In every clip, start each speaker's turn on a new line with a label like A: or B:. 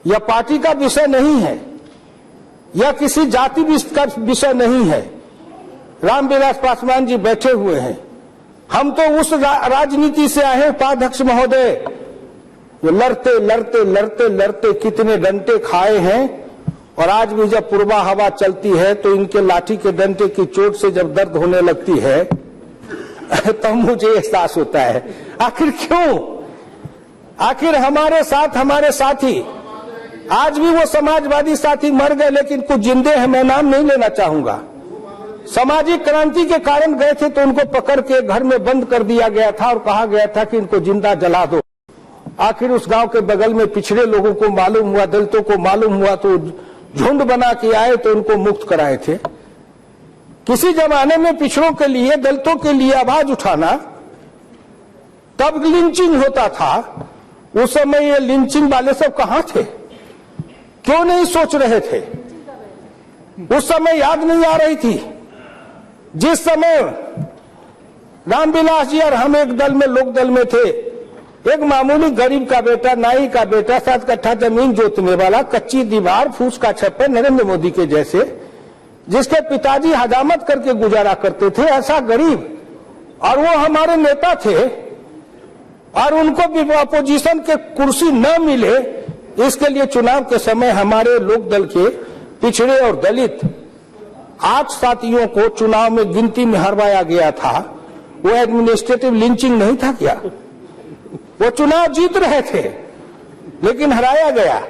A: यह पार्टी का विषय नहीं है, यह किसी जाति का विषय नहीं है। रामविलास पासवान जी बैठे हुए हैं, हम तो उस राजनीति से आए हैं उपाध्यक्ष महोदय, ये लड़ते लड़ते लड़ते लड़ते कितने डंटे खाए हैं, और आज भी जब पूर्वा हवा चलती है तो इनके लाठी के डंटे की चोट से जब दर्द होने लगती है तो मुझे एहसास होता है आखिर क्यों, आखिर हमारे साथ हमारे साथी, आज भी वो समाजवादी साथी मर गए लेकिन कुछ जिंदे हैं, मैं नाम नहीं लेना चाहूंगा। सामाजिक क्रांति के कारण गए थे तो उनको पकड़ के घर में बंद कर दिया गया था और कहा गया था कि इनको जिंदा जला दो। आखिर उस गांव के बगल में पिछड़े लोगों को मालूम हुआ, दलितों को मालूम हुआ तो झुंड बना के आए तो उनको मुक्त कराए थे। किसी जमाने में पिछड़ों के लिए, दलितों के लिए आवाज उठाना, तब लिंचिंग होता था, उस समय ये लिंचिंग वाले सब कहां थे, क्यों नहीं सोच रहे थे? उस समय याद नहीं आ रही थी। जिस समय रामविलास जी और हम एक दल में, लोक दल में थे, एक मामूली गरीब का बेटा, नाई का बेटा, 7 कट्ठा जमीन जोतने वाला, कच्ची दीवार, फूस का छप्पर, नरेंद्र मोदी के जैसे, जिसके पिताजी हजामत करके गुजारा करते थे, ऐसा गरीब, और वो हमारे नेता थे, और उनको भी अपोजिशन के कुर्सी न मिले, इसके लिए चुनाव के समय हमारे लोक दल के पिछड़े और दलित 8 साथियों को चुनाव में गिनती में हरवाया गया था। वो एडमिनिस्ट्रेटिव लिंचिंग नहीं था क्या? वो चुनाव जीत रहे थे लेकिन हराया गया।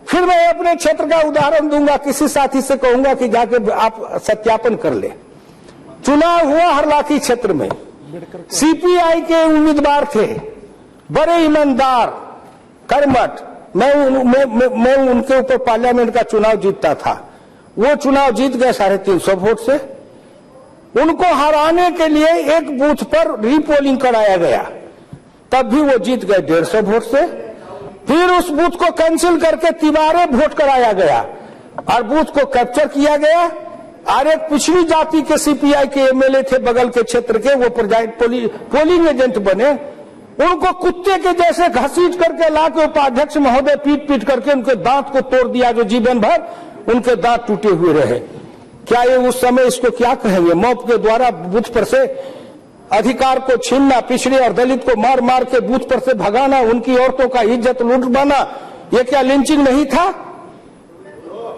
A: फिर मैं अपने क्षेत्र का उदाहरण दूंगा, किसी साथी से कहूंगा कि जाके आप सत्यापन कर ले। चुनाव हुआ हरलाखी क्षेत्र में, सीपीआई के उम्मीदवार थे, बड़े ईमानदार, कर्मठ, मैं उनके ऊपर पार्लियामेंट का चुनाव जीतता था। वो चुनाव जीत गए 350 वोट से। उनको हराने के लिए एक बूथ पर रीपोलिंग कराया गया, तब भी वो जीत गए 150 वोट से। फिर उस बूथ को कैंसिल करके तिबारे वोट कराया गया और बूथ को कैप्चर किया गया, और एक पिछड़ी जाति के सीपीआई के एमएलए थे बगल के क्षेत्र के, वो पोलिंग एजेंट बने। उनको कुत्ते के जैसे घसीट करके लाके उपाध्यक्ष महोदय पीट पीट करके उनके दांत को तोड़ दिया, जो जीवन भर उनके दांत टूटे हुए रहे। क्या ये उस समय इसको क्या कहेंगे? मॉब के द्वारा बूथ पर से अधिकार को छीनना, पिछड़े और दलित को मार मार के बूथ पर से भगाना, उनकी औरतों का इज्जत लूटवाना, ये क्या लिंचिंग नहीं था?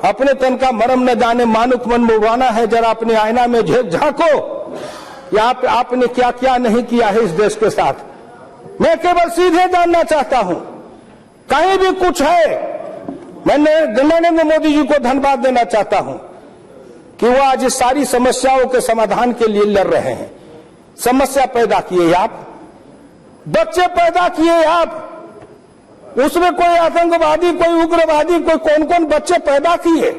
A: अपने तन का मरम न जाने मानुक मन मुड़वाना है, जरा अपने आईना में झांको, या आपने क्या क्या नहीं किया है इस देश के साथ। मैं केवल सीधे जानना चाहता हूं, कहीं भी कुछ है, मैंने नरेंद्र मोदी जी को धन्यवाद देना चाहता हूं कि वो आज इस सारी समस्याओं के समाधान के लिए लड़ रहे हैं। समस्या पैदा किए आप, बच्चे पैदा किए आप, उसमें कोई आतंकवादी, कोई उग्रवादी, कोई कौन कौन बच्चे पैदा किए,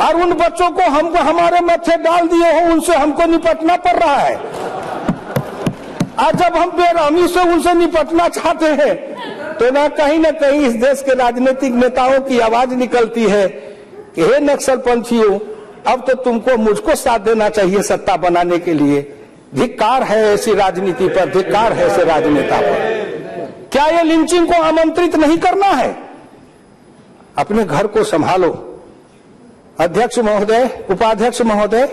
A: और उन बच्चों को हमको हमारे माथे डाल दिए हो, उनसे हमको निपटना पड़ रहा है। आज जब हम बेरहमी से उनसे निपटना चाहते हैं तो ना कहीं इस देश के राजनीतिक नेताओं की आवाज निकलती है कि हे नक्सल पंथियों, अब तो तुमको मुझको साथ देना चाहिए सत्ता बनाने के लिए। धिक्कार है ऐसी राजनीति पर, धिक्कार है ऐसे राजनेता पर। क्या ये लिंचिंग को आमंत्रित नहीं करना है? अपने घर को संभालो। अध्यक्ष महोदय, उपाध्यक्ष महोदय,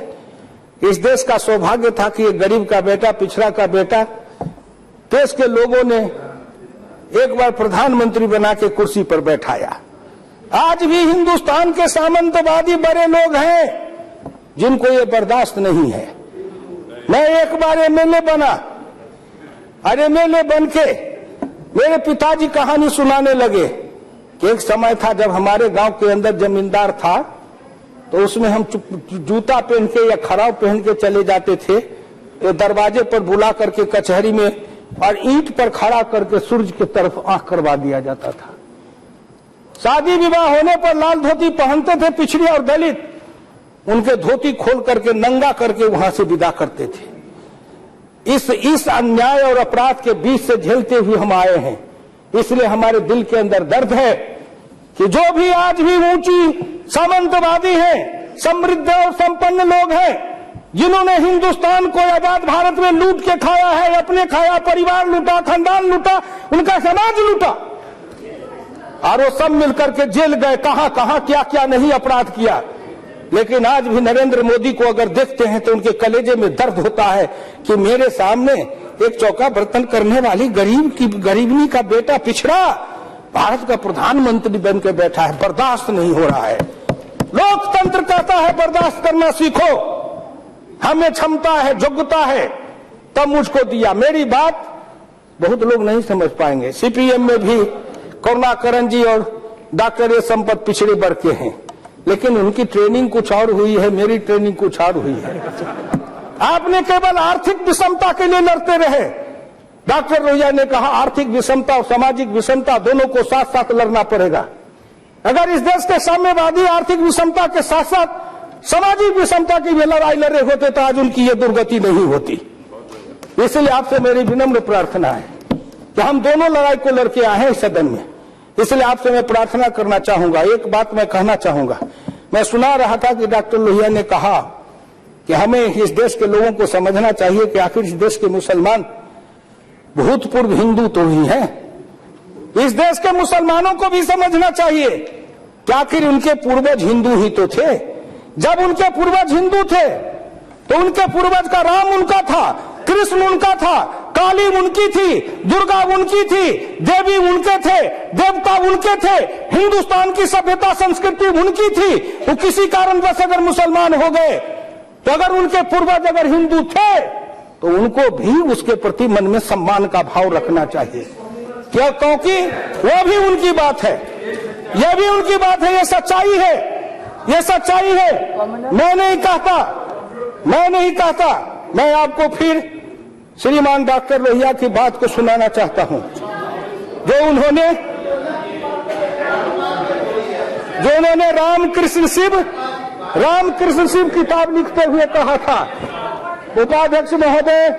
A: इस देश का सौभाग्य था कि एक गरीब का बेटा, पिछड़ा का बेटा, देश के लोगों ने एक बार प्रधानमंत्री बना के कुर्सी पर बैठाया। आज भी हिंदुस्तान के सामंतवादी बड़े लोग हैं जिनको ये बर्दाश्त नहीं है। मैं एक बार एमएलए बना, और एमएलए बन के मेरे पिताजी कहानी सुनाने लगे कि एक समय था जब हमारे गांव के अंदर जमींदार था, तो उसमें हम जूता पहन के या खराब पहन के चले जाते थे, तो दरवाजे पर बुला करके कचहरी में और ईंट पर खड़ा करके सूर्य की तरफ आंख करवा दिया जाता था। शादी विवाह होने पर लाल धोती पहनते थे पिछड़ी और दलित, उनके धोती खोल करके नंगा करके वहां से विदा करते थे। इस अन्याय और अपराध के बीच से झेलते हुए हम आए हैं। इसलिए हमारे दिल के अंदर दर्द है कि जो भी आज भी ऊंची सामंतवादी हैं, समृद्ध और संपन्न लोग हैं, जिन्होंने हिंदुस्तान को आजाद भारत में लूट के खाया है, अपने खाया, परिवार लूटा, खानदान लूटा, उनका समाज लूटा, और वो सब मिलकर के जेल गए, कहां कहां क्या क्या नहीं अपराध किया। लेकिन आज भी नरेंद्र मोदी को अगर देखते हैं तो उनके कलेजे में दर्द होता है कि मेरे सामने एक चौका बर्तन करने वाली गरीबनी का बेटा पिछड़ा भारत का प्रधानमंत्री बन के बैठा है, बर्दाश्त नहीं हो रहा है। लोकतंत्र कहता है बर्दाश्त करना सीखो, हमें क्षमता है, योग्यता है, तब मुझको दिया। मेरी बात बहुत लोग नहीं समझ पाएंगे। सीपीएम में भी करुणाकरण जी और डॉक्टर ए संपत पिछड़े वर्ग के हैं, लेकिन उनकी ट्रेनिंग कुछ और हुई है, मेरी ट्रेनिंग कुछ और हुई है। आपने केवल आर्थिक विषमता के लिए लड़ते रहे। डॉक्टर लोहिया ने कहा आर्थिक विषमता और सामाजिक विषमता दोनों को साथ साथ लड़ना पड़ेगा। अगर इस देश के साम्यवादी आर्थिक विषमता के साथ साथ सामाजिक विषमता की भी लड़ाई लड़ रहे होते तो आज उनकी ये दुर्गति नहीं होती। इसलिए आपसे मेरी विनम्र प्रार्थना है कि हम दोनों लड़ाई को लड़के आए हैं इस सदन में, इसलिए आपसे मैं प्रार्थना करना चाहूंगा। एक बात मैं कहना चाहूंगा, मैं सुना रहा था कि डॉक्टर लोहिया ने कहा कि हमें इस देश के लोगों को समझना चाहिए कि आखिर इस देश के मुसलमान भूतपूर्व हिंदू तो ही हैं। इस देश के मुसलमानों को भी समझना चाहिए कि आखिर उनके पूर्वज हिंदू ही तो थे। जब उनके पूर्वज हिंदू थे तो उनके पूर्वज का राम उनका था, कृष्ण उनका था, काली उनकी थी, दुर्गा उनकी थी, देवी उनके थे, देवता उनके थे, हिंदुस्तान की सभ्यता संस्कृति उनकी थी। वो किसी कारणवश अगर मुसलमान हो गए तो अगर उनके पूर्वज अगर हिंदू थे तो उनको भी उसके प्रति मन में सम्मान का भाव रखना चाहिए, क्यों? क्योंकि वो भी उनकी बात है, ये भी उनकी बात है, ये सच्चाई है, ये सच्चाई है। मैं नहीं कहता, मैं आपको फिर श्रीमान डॉक्टर लोहिया की बात को सुनाना चाहता हूं, जो उन्होंने रामकृष्ण शिव किताब लिखते हुए कहा था। उपाध्यक्ष महोदय,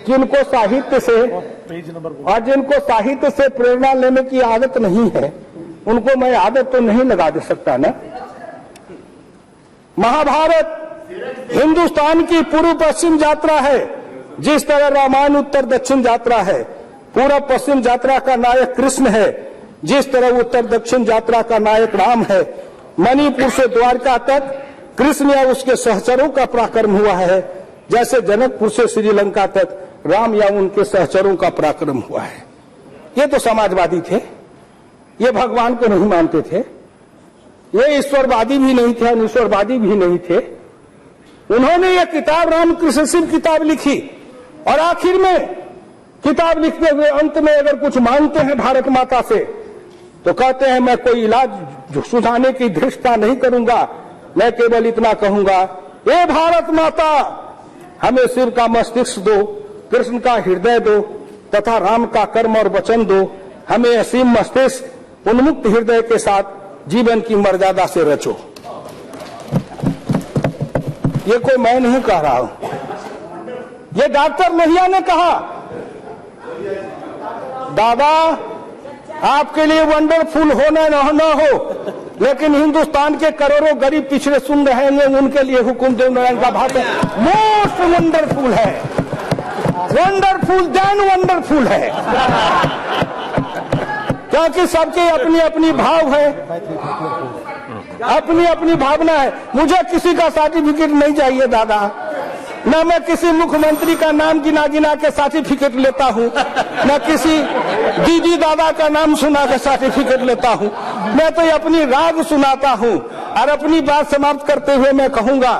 A: जिनको साहित्य से और जिनको साहित्य से प्रेरणा लेने की आदत नहीं है उनको मैं आदत तो नहीं लगा दे सकता ना। महाभारत हिंदुस्तान की पूर्व पश्चिम यात्रा है, जिस तरह रामायण उत्तर दक्षिण यात्रा है। पूर्व पश्चिम यात्रा का नायक कृष्ण है, जिस तरह उत्तर दक्षिण यात्रा का नायक राम है। मणिपुर से द्वारका तक कृष्ण या उसके सहचरों का पराक्रम हुआ है, जैसे जनकपुर से श्रीलंका तक राम या उनके सहचरों का पराक्रम हुआ है। ये तो समाजवादी थे, ये भगवान को नहीं मानते थे, ये ईश्वरवादी भी नहीं थे, अनिश्वरवादी भी नहीं थे। उन्होंने ये किताब रामकृष्ण शिव किताब लिखी और आखिर में किताब लिखते हुए अंत में अगर कुछ मांगते हैं भारत माता से तो कहते हैं मैं कोई इलाज सुझाने की धृष्टता नहीं करूंगा, मैं केवल इतना कहूंगा, ए भारत माता, हमें शिव का मस्तिष्क दो, कृष्ण का हृदय दो तथा राम का कर्म और वचन दो। हमें असीम मस्तिष्क उन्मुक्त हृदय के साथ जीवन की मर्यादा से रचो। ये कोई मैं नहीं कह रहा हूं, ये डॉक्टर लोहिया ने कहा। दादा, आपके लिए वंडरफुल होना न हो, लेकिन हिंदुस्तान के करोड़ों गरीब पिछड़े सुन रहे हैं, उनके लिए हुकुमदेव नारायण का भाषण मोस्ट वंडरफुल है, वंडरफुल देन वंडरफुल है, क्योंकि सबकी अपनी अपनी भाव है, अपनी अपनी भावना है। मुझे किसी का सर्टिफिकेट नहीं चाहिए दादा, न मैं किसी मुख्यमंत्री का नाम गिना गिना के सर्टिफिकेट लेता हूँ, न किसी दीदी दादा का नाम सुना के सर्टिफिकेट लेता हूँ। मैं तो अपनी राग सुनाता हूँ। और अपनी बात समाप्त करते हुए मैं कहूंगा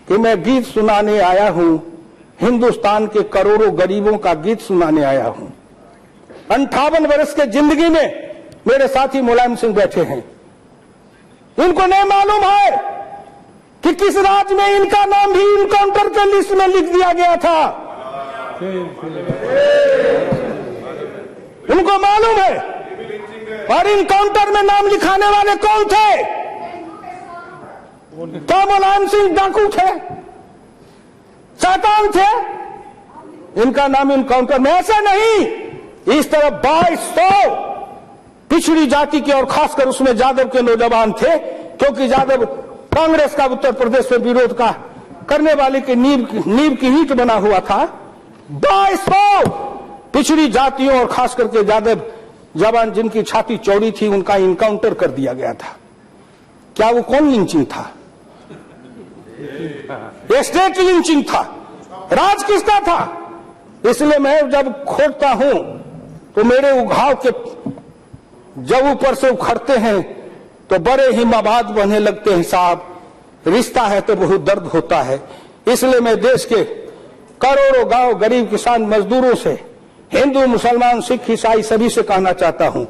A: कि मैं गीत सुनाने आया हूँ, हिंदुस्तान के करोड़ों गरीबों का गीत सुनाने आया हूँ। 58 वर्ष के जिंदगी में मेरे साथी मुलायम सिंह बैठे हैं, इनको नहीं मालूम है कि किस राज्य में इनका नाम भी इनकाउंटर के लिस्ट में लिख दिया गया था। उनको मालूम है। और इनकाउंटर में नाम लिखाने वाले कौन थे? क्या मुलायम सिंह डाकू थे, शैतान थे? इनका नाम इनकाउंटर में ऐसा नहीं, इस तरह 2200 पिछड़ी जाति के और खासकर उसमें यादव के नौजवान थे, क्योंकि यादव कांग्रेस का उत्तर प्रदेश में विरोध का करने वाले की नींव की ईंट बना हुआ था। 2200 पिछड़ी जातियों और खास करके यादव जवान जिनकी छाती चौड़ी थी उनका इनकाउंटर कर दिया गया था। क्या वो कौन लिंचिंग था? स्टेट लिंचिंग था। राज किसका था? इसलिए मैं जब खोदता हूं तो मेरे उघाव के जब ऊपर से उखड़ते हैं तो बड़े ही मवाद बहने लगते हैं साहब। रिश्ता है तो बहुत दर्द होता है। इसलिए मैं देश के करोड़ों गांव गरीब किसान मजदूरों से, हिंदू मुसलमान सिख ईसाई सभी से कहना चाहता हूं,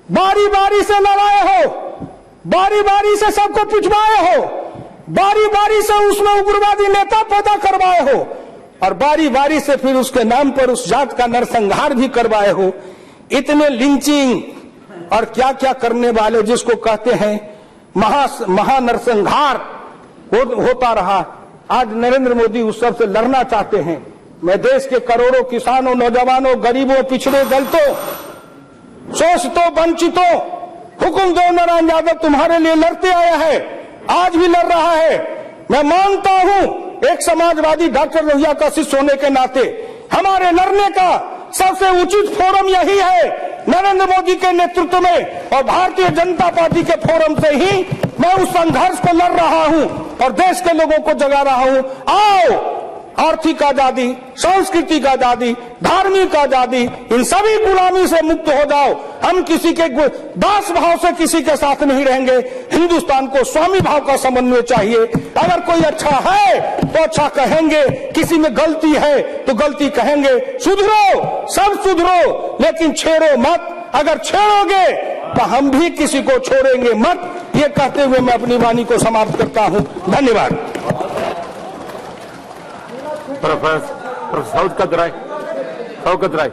A: बारी बारी से लड़ाए हो, बारी बारी से सबको पिछवाए हो, बारी बारी से उसमें उग्रवादी नेता पैदा करवाए हो और बारी बारी से फिर उसके नाम पर उस जात का नरसंहार भी करवाए हो। इतने लिंचिंग और क्या क्या करने वाले जिसको कहते हैं महानरसंहार होता रहा। आज नरेंद्र मोदी उस सब से लड़ना चाहते हैं। मैं देश के करोड़ों किसानों, नौजवानों, गरीबों, पिछड़े दलितों, शोषितों, वंचितों, हुकुम दो नारायण यादव तुम्हारे लिए लड़ते आया है, आज भी लड़ रहा है। मैं मानता हूं एक समाजवादी डॉक्टर लोहिया का शिष्य होने के नाते हमारे लड़ने का सबसे उचित फोरम यही है, नरेंद्र मोदी के नेतृत्व में और भारतीय जनता पार्टी के फोरम से ही मैं उस संघर्ष को लड़ रहा हूं और देश के लोगों को जगा रहा हूं। आओ, आर्थिक आजादी, सांस्कृतिक आजादी, धार्मिक आजादी, इन सभी गुलामी से मुक्त हो जाओ। हम किसी के दास भाव से किसी के साथ नहीं रहेंगे। हिंदुस्तान को स्वामी भाव का समन्वय चाहिए। अगर कोई अच्छा है तो अच्छा कहेंगे, किसी में गलती है तो गलती कहेंगे। सुधरो, सब सुधरो, लेकिन छेड़ो मत। अगर छेड़ोगे तो हम भी किसी को छोड़ेंगे मत। ये कहते हुए मैं अपनी वाणी को समाप्त करता हूं। धन्यवाद।
B: प्रोफेसर शौकत राय।